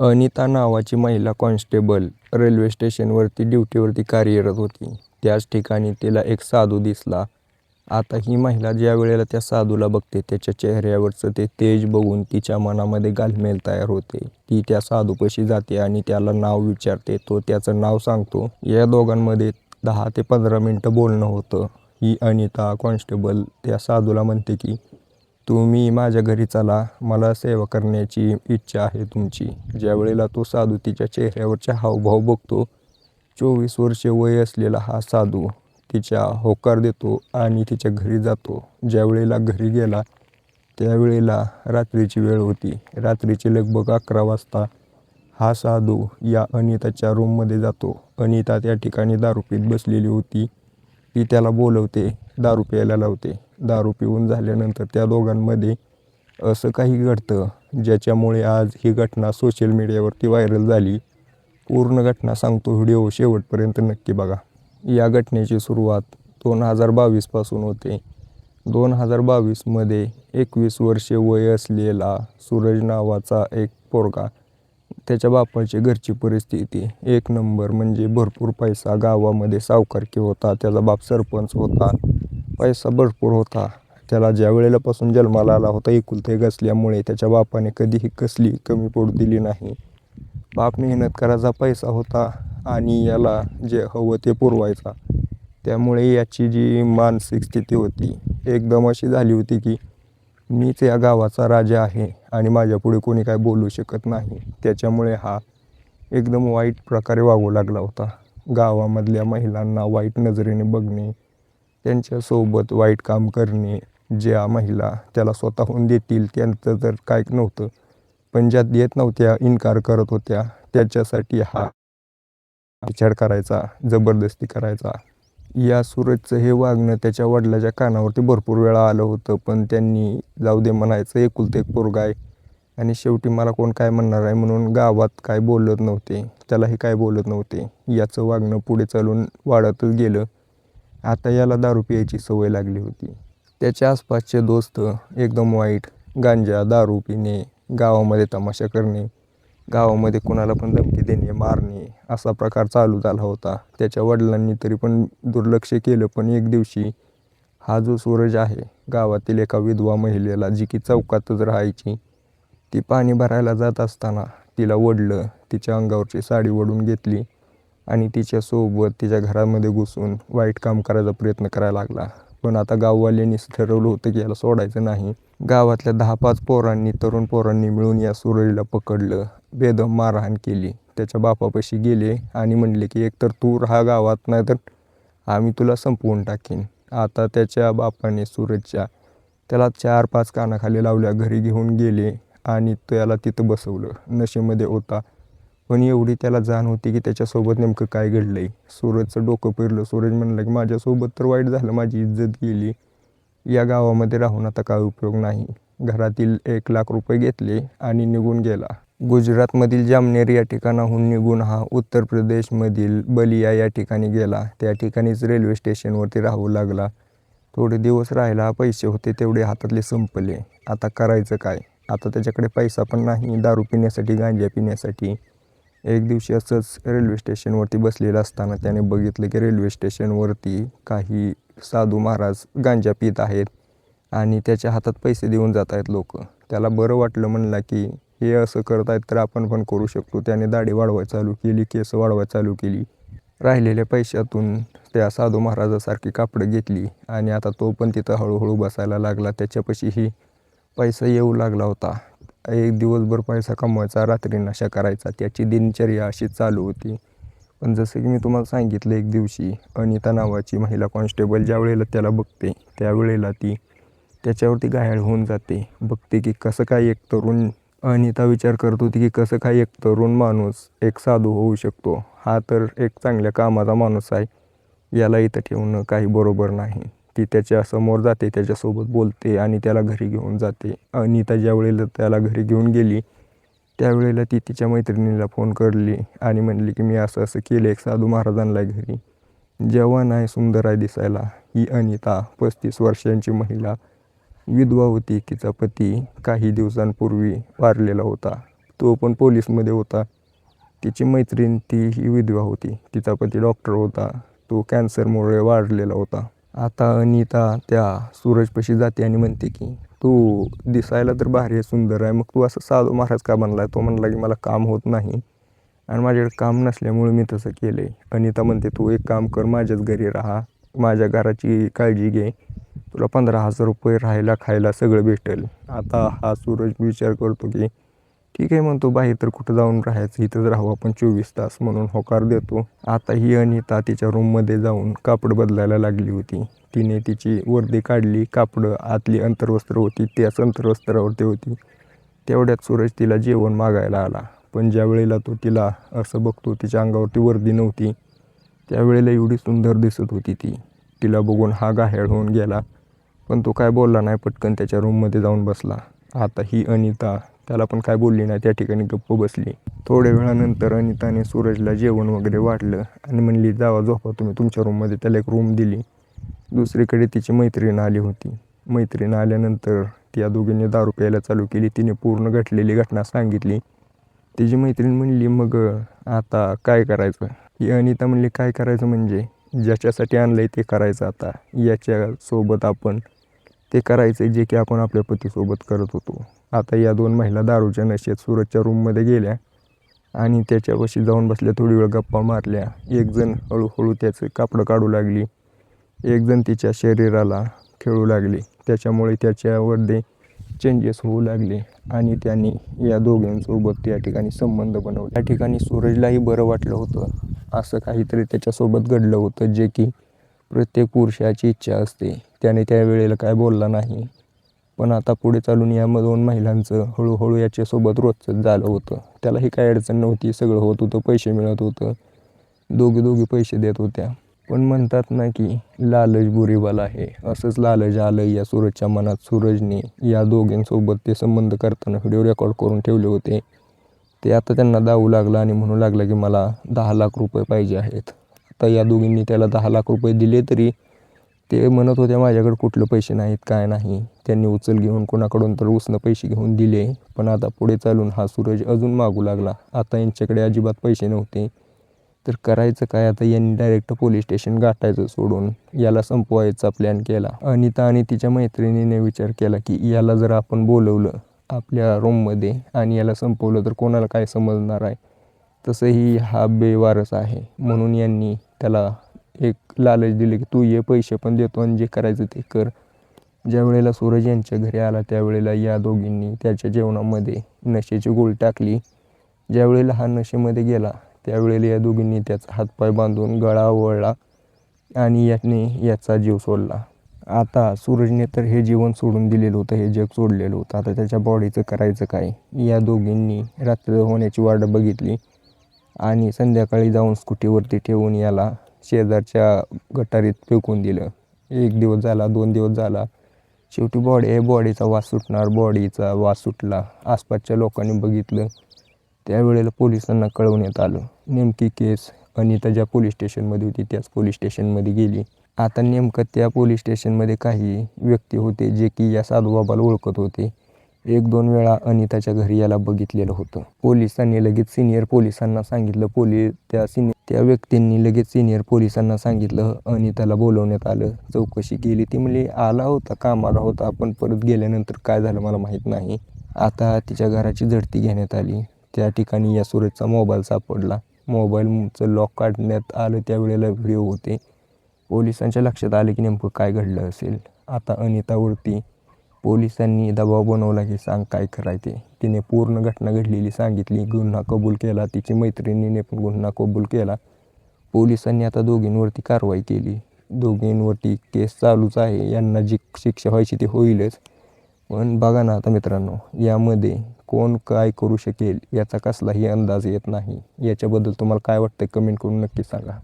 अनिता नावाची महिला constable railway स्टेशनवरती ड्युटीवरती कार्यरत होती. त्याच ठिकाणी तिला एक साधू दिसला. आता ही महिला ज्या वेळेला त्या साधूला बघते, त्याच्या चेहऱ्यावरचं ते तेज बघून तिच्या मनामध्ये घालमेल तयार होते. ती त्या साधूपाशी जाते आणि त्याला नाव विचारते. तो त्याचं नाव सांगतो. या दोघांमध्ये 10 ते 15 मिनटं बोलणं होतं. ही अनिता कॉन्स्टेबल त्या साधूला म्हणते की तुम्ही माझ्या घरी चला, मला सेवा करण्याची इच्छा आहे तुमची. ज्यावेळेला तो साधू तिच्या चेहऱ्यावरचे हावभाव बघतो, 24 वर्षे वय असलेला हा साधू तिच्या होकार देतो आणि तिच्या घरी जातो. ज्यावेळेला घरी गेला त्यावेळेला रात्रीची वेळ होती. रात्रीचे लगभग 11 वाजता हा साधू या अनिताच्या रूममध्ये जातो. अनिता त्या ठिकाणी दारू पीत बसलेली होती. ती त्याला बोलवते, दारू प्यायला लावते. दारू पिऊन झाल्यानंतर त्या दोघांमध्ये असं काही घडतं ज्याच्यामुळे आज ही घटना सोशल मीडियावरती व्हायरल झाली. पूर्ण घटना सांगतो, व्हिडिओ शेवटपर्यंत नक्की बघा. या घटनेची सुरुवात 2022 पासून होते. 2022मध्ये 21 वर्षे वय असलेला सूरज नावाचा एक पोरगा, त्याच्या बापाची घरची परिस्थिती एक नंबर, म्हणजे भरपूर पैसा, गावामध्ये सावकारकी होता, त्याचा बाप सरपंच होता, पैसा भरपूर होता. त्याला ज्या वेळेलापासून जन्माला आला होता एकुलते एक असल्यामुळे त्याच्या बापाने कधीही कसली कमी पडू दिली नाही. बाप मेहनत करायचा, पैसा होता आणि याला जे हवं ते पुरवायचा. त्यामुळे याची जी मानसिक स्थिती होती एकदम अशी झाली होती की मीच या गावाचा राजा आहे आणि माझ्यापुढे कोणी काय बोलू शकत नाही. त्याच्यामुळे हा एकदम वाईट प्रकारे वागू लागला होता. गावामधल्या महिलांना वाईट नजरेने बघणे, त्यांच्यासोबत वाईट काम करणे. ज्या महिला त्याला स्वतःहून देतील त्यांचं तर काय नव्हतं, पण ज्या देत नव्हत्या, इन्कार करत होत्या, त्याच्यासाठी हा छेड करायचा, जबरदस्ती करायचा. या सूरजचं हे वागणं त्याच्या वडिलाच्या कानावरती भरपूर वेळा आलं होतं, पण त्यांनी जाऊ दे म्हणायचं, एकुलते एक पोरगा आहे आणि शेवटी मला कोण काय म्हणणार आहे म्हणून गावात काय बोलत नव्हते, त्यालाही काय बोलत नव्हते. याचं वागणं पुढे चालून वाढतच गेलं. आता याला दारू प्यायची सवय लागली होती. त्याच्या आसपासचे दोस्त एकदम वाईट, गांजा, दारू पिणे, गावामध्ये तमाशा करणे, गावामध्ये कोणाला पण धमकी देणे, मारणे, असा प्रकार चालू झाला होता. त्याच्या वडिलांनी तरी पण दुर्लक्ष केलं. पण एक दिवशी हा जो सूरज आहे, गावातील एका विधवा महिलेला, जी की चौकातच राहायची, ती पाणी भरायला जात असताना तिला ओढलं, तिच्या अंगावरची साडी ओढून घेतली आणि तिच्यासोबत तिच्या घरामध्ये घुसून वाईट काम करायचा प्रयत्न करायला लागला. पण आता गाववाल्यांनीच ठरवलं होतं की याला सोडायचं नाही. गावातल्या 10-5 पोरांनी, तरुण पोरांनी मिळून या सूरजला पकडलं, बेदम मारहाण केली. त्याच्या बापापाशी गेले आणि म्हणले की एकतर तू राहा गावात, नाहीतर आम्ही तुला संपवून टाकीन. आता त्याच्या बापाने सूरजच्या त्याला 4-5 कानाखाली लावल्या, घरी घेऊन गेले आणि त्याला तिथं बसवलं. नशेमध्ये होता, पण एवढी त्याला जाण होती की त्याच्यासोबत नेमकं काय घडलंय. सूरजचं डोकं फिरलं. सूरज म्हणलं की माझ्यासोबत तर वाईट झालं, माझी इज्जत गेली, या गावामध्ये राहून आता काय उपयोग नाही. घरातील 1 लाख रुपये घेतले आणि निघून गेला. गुजरातमधील जामनेर या ठिकाणाहून निघून हा उत्तर प्रदेशमधील बलिया या ठिकाणी गेला. त्या ठिकाणीच रेल्वे स्टेशनवरती राहू लागला. थोडे दिवस राहिला, पैसे होते तेवढे हातातले संपले. आता करायचं काय? आता त्याच्याकडे पैसा पण नाही दारू पिण्यासाठी, गांजा पिण्यासाठी. एक दिवशी असंच रेल्वे स्टेशनवरती बसलेलं असताना त्याने बघितलं की रेल्वे स्टेशनवरती काही साधू महाराज गांजा पित आहेत आणि त्याच्या हातात पैसे देऊन जात आहेत लोक. त्याला बरं वाटलं, म्हणला की हे असं करत आहेत तर आपण पण करू शकतो. त्याने दाढी वाढवायला चालू केली, केस वाढवायला चालू केली. राहिलेल्या पैशातून त्या साधू महाराजासारखी कापडं घेतली आणि आता तो पण तिथं हळूहळू बसायला लागला. त्याच्यापाशीही पैसा येऊ लागला होता. एक दिवसभर पैसा कमवायचा, रात्री नशा करायचा. त्याची दिनचर्या अशी चालू होती. पण जसं की मी तुम्हाला सांगितलं, एक दिवशी अनिता नावाची महिला कॉन्स्टेबल ज्या वेळेला त्याला बघते त्यावेळेला ती त्याच्यावरती घायाळ होऊन जाते. बघते की कसं काय एक तरुण, अनिता विचार करत होती की कसं काय एक तरुण माणूस एक साधू होऊ शकतो. हा तर एक चांगल्या कामाचा माणूस आहे, याला इथं ठेवणं काही बरोबर नाही. ती त्याच्या समोर जाते, त्याच्यासोबत बोलते आणि त्याला घरी घेऊन जाते. अनिता ज्या वेळेला त्याला घरी घेऊन गेली त्यावेळेला ती तिच्या मैत्रिणीला फोन करली आणि म्हणली की मी असं असं केलं, एक साधू महाराज आणलाय घरी. जवान आहे, सुंदर आहे दिसायला. ही अनिता 35 वर्षांची महिला, विधवा होती. तिचा पती काही दिवसांपूर्वी वारलेला होता. तो पण पोलीसमध्ये होता. तिची मैत्रीण ही विधवा होती. तिचा पती डॉक्टर होता. तो कॅन्सरमुळे वारलेला होता. आता अनिता त्या सूरजपाशी जाते आणि म्हणते की तू दिसायला तर भारी आहे, सुंदर आहे, मग तू असं साधू महाराज का बनला? तो म्हणला की मला काम होत नाही आणि माझ्याकडे काम नसल्यामुळे मी तसं केलं आहे. अनिता म्हणते तू एक काम कर, माझ्याच घरी राहा, माझ्या घराची काळजी घे, तुला 15,000 रुपये राहायला खायला सगळं भेटेल. आता हा सूरज विचार करतो की ठीक आहे, म्हणतो बाहेर तर कुठं जाऊन राहायचं, इथंच राहू आपण 24 तास, म्हणून होकार देतो. आता ही अनिता तिच्या रूममध्ये जाऊन कापड बदलायला लागली होती. तिने तिची वर्दी काढली, कापडं आतली अंतर्वस्त्र होती त्याच अंतर्वस्त्रावरती होती. तेवढ्यात सूरज तिला जेवण मागायला आला. पण ज्या वेळेला तो तिला असं बघतो, तिच्या अंगावरती वर्दी नव्हती, त्यावेळेला एवढी सुंदर दिसत होती ती. तिला बघून हा घायाळ होऊन गेला, पण तो काय बोलला नाही, पटकन त्याच्या रूममध्ये जाऊन बसला. आता ही अनिता त्याला पण काय बोलली नाही, त्या ठिकाणी गप्प बसली. थोड्या वेळानंतर अनिताने सूरजला जेवण वगैरे वाढलं आणि म्हणली जावा झोपा तुम्ही तुमच्या रूममध्ये. त्याला एक रूम दिली. दुसरीकडे तिची मैत्रीण आली होती. मैत्रीण आल्यानंतर त्या दोघींनी दारू प्यायला चालू केली. तिने पूर्ण घडलेली घटना सांगितली. तिची मैत्रीण म्हणली मग आता काय करायचं? ही अनिता म्हणली काय करायचं म्हणजे ज्याच्यासाठी आणलंय ते करायचं. आता याच्यासोबत आपण ते करायचं जे की आपण आपल्या पतीसोबत करत होतो. आता या दोन महिला दारूच्या नशेत सूरजच्या रूममध्ये गेल्या आणि त्याच्यापाशी जाऊन बसल्या. थोडी वेळ गप्पा मारल्या. एक जण हळूहळू त्याचं कापडं काढू लागली, एक जण तिच्या शरीराला खेळू लागली. त्याच्यामुळे त्याच्यामध्ये चेंजेस होऊ लागले आणि त्यांनी या दोघांसोबत त्या ठिकाणी संबंध बनवले. त्या ठिकाणी सूरजलाही बरं वाटलं होतं. असं काहीतरी त्याच्यासोबत घडलं होतं जे की प्रत्येक पुरुषाची इच्छा असते. त्याने त्यावेळेला काय बोलला नाही. पण आता पुढे चालून या दोन महिलांचं हळूहळू याच्यासोबत रोजचं झालं होतं. त्यालाही काही अडचण नव्हती, सगळं होत होतं, पैसे मिळत होतं, दोघी पैसे देत होत्या. पण म्हणतात ना की लालच बुरी बला आहे, असंच लालच आलं या सूरजच्या मनात. सूरजने या दोघींसोबत ते संबंध करताना व्हिडिओ रेकॉर्ड करून ठेवले होते. ते आता त्यांना दावू लागला आणि म्हणू लागला की मला 10 लाख रुपये पाहिजे आहेत. आता या दोघींनी त्याला 10 लाख रुपये दिले तरी ते म्हणत होते माझ्याकडे कुठले पैसे नाहीत, काय नाही. त्यांनी उचल घेऊन कोणाकडून तर उसनं पैसे घेऊन दिले. पण आता पुढे चालून हा सूरज अजून मागू लागला. आता यांच्याकडे अजिबात पैसे नव्हते तर करायचं काय? आता यांनी डायरेक्ट पोलीस स्टेशन गाठायचं सोडून याला संपवायचा प्लॅन केला. अनिता आणि तिच्या मैत्रिणीने विचार केला की याला जर आपण बोलवलं आपल्या रूममध्ये आणि याला संपवलं तर कोणाला काय समजणार आहे? तसंही हा बेवारस आहे, म्हणून यांनी त्याला एक लालच दिले की तू ये, पैसे पण देतो आणि जे करायचं ते कर. ज्या वेळेला सूरज यांच्या घरी आला त्यावेळेला या दोघींनी त्याच्या जेवणामध्ये नशेची गोळी टाकली. ज्या वेळेला हा नशेमध्ये गेला त्यावेळेला या दोघींनी त्याचा हातपाय बांधून गळा आवळला आणि याचा जीव सोडला. आता सूरजने तर हे जीवन सोडून दिलेलं होतं, हे जग सोडलेलं होतं. आता त्याच्या बॉडीचं करायचं काय? या दोघींनी रात्र होण्याची वाट बघितली आणि संध्याकाळी जाऊन स्कूटीवरती ठेवून याला शेजारच्या गटारीत फेकून दिलं. 1 दिवस झाला, 2 दिवस झाला, शेवटी बॉडीचा वास सुटणार. बॉडीचा वास सुटला. आसपासच्या लोकांनी बघितलं. त्यावेळेला पोलिसांना कळवण्यात आलं. नेमकी केस अनिता ज्या पोलीस स्टेशनमध्ये होती त्याच पोलीस स्टेशनमध्ये गेली. आता नेमकं त्या पोलीस स्टेशनमध्ये काही व्यक्ती होते जे की या साधूबाबाला ओळखत होते. 1-2 वेळा अनिताच्या घरी याला बघितलेलं होतं. पोलिसांनी लगेच सिनियर पोलिसांना सांगितलं. त्या व्यक्तींनी लगेच सिनियर पोलिसांना सांगितलं. अनिताला बोलवण्यात आलं. चौकशी केली. ती म्हणली आला होता, कामाला होता, पण परत गेल्यानंतर काय झालं मला माहीत नाही. आता तिच्या घराची झडती घेण्यात आली. त्या ठिकाणी या सूरजचा मोबाईल सापडला. मोबाईलचं लॉक काढण्यात आलं. त्यावेळेला व्हिडिओ होते. पोलिसांच्या लक्षात आले की नेमकं काय घडलं असेल. आता अनितावरती पोलिसांनी दबाव बनवला की सांग काय करायचे. तिने पूर्ण घटना घडलेली सांगितली. गुन्हा कबूल केला. तिची मैत्रिणीने पण गुन्हा कबूल केला. पोलिसांनी आता दोघींवरती कारवाई केली. दोघींवरती केस चालूच आहे. यांना जी शिक्षा व्हायची ती होईलच. पण बघा ना आता मित्रांनो, यामध्ये कोण काय करू शकेल याचा कसलाही अंदाज येत नाही. याच्याबद्दल तुम्हाला काय वाटतं कमेंट करून नक्की सांगा.